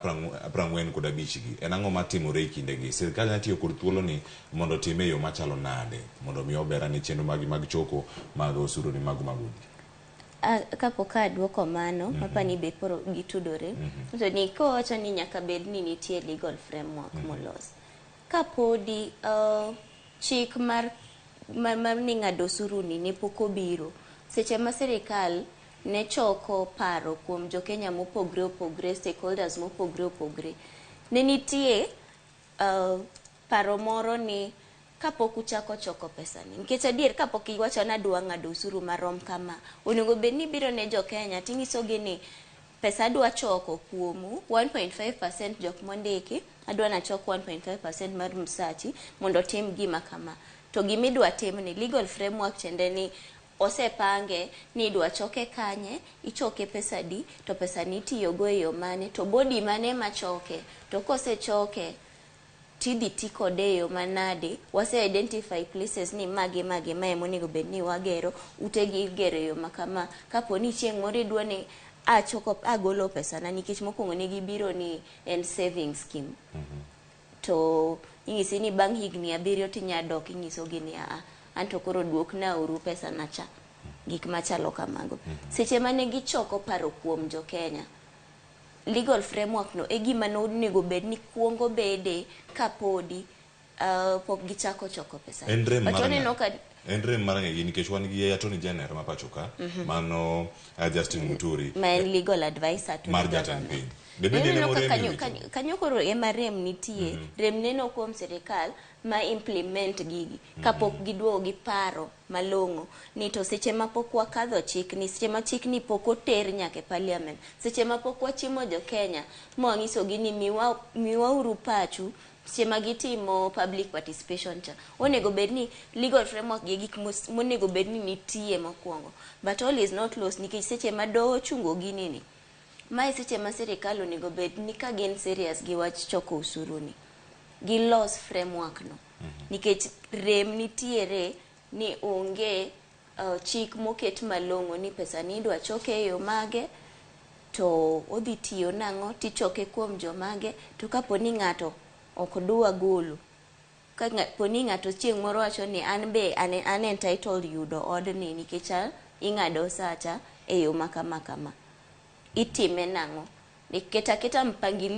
prang'wen kod abich gi en ang'o matimore e kindegi. Sirkal nyalo tiyo kod thuolo ni mondo time yo machalo nade mondo mi obera ni chenro mag choko mag osuru ni mago magudi. Kapok aduoko mano, mapani be koro gitudore. To ni kowacho ni nyaka bed ni nitie legal framework molos. Kapodi chik mar ni ng'ado osuru ni pok obiro, seche ma sirkal ne choko paro kuom jokenya mopogre opogre, stakeholders mopogre opogre, ne nitie paro moro ni kapok uchako choko pesa ni, nikech adier kapok iwacho ni adwa ng'ado osuru marom kama, onego bed ni biro ne jokenya tinyisogi ni pesa adwa choko kuomu 1.5% jok mondiki, adwa nachoko 1.5% mar msachi mondo tim gima kama. To gimidwa tim ni legal framework chende ni osepange ni idwa choke kanye, ichoke pesa di, to pesa ni itiyogo e yo mane, to body mane machoke, to kose choke tidhi ti kode e yo manade. Wase identify places ni mage mae monego bed ni wagero, utegi igero e yo makama. Kapo ni chieng' moro idwa ni agolo pesa na, nikech mokwongo ne gibiro ni en saving scheme. To ing'isi ni bang' higni 7 tinyadok, ing'isogi ni anto koro duok na uru pesa na cha, gik machalo kamago. Seche mane gichoko paro kuom jo Kenya, legal framework no e gima onego bed ni kuongo bede kapodi pok gichako choko pesa. En rem mar ng'egi nikech wan gi Attorney General ma pacho ka, mano Justin Muturi, ma en legal advisor to mar jatend piny. Kanyo koro ema rem nitie. Rem neno kuom sirkal ma implement gigi kapok giduogo gi paro malong'o ni to seche ma pok wakadho chik ni, seche ma chik ni pok oter nyaka e parliament, seche ma pok wachimo jo Kenya mwangisogi ni miwa uru pachu seche ma gitimo public participation cha, onego bed ni legal framework gi gik monego bed ni nitie mokwongo. But all is not lost, nikech seche ma doho chungo gini ni, mae seche ma sirkal onego bed ni ka gin serious gi wach choko usuru ni, gilos framework no. Nikech rem nitiere ni onge chik moket malong'o ni pesa ni idwa choke e yo mage, to odhi tiyo nang'o, tichoke kuom jo mage, to kapo ni ng'ato ok dwa golo, kapo ni ng'ato chieng' moro wacho ni an be an entitled yudo odni nikech ing'ado sacha e yo makama, itime nang'o? Niketa mpangilio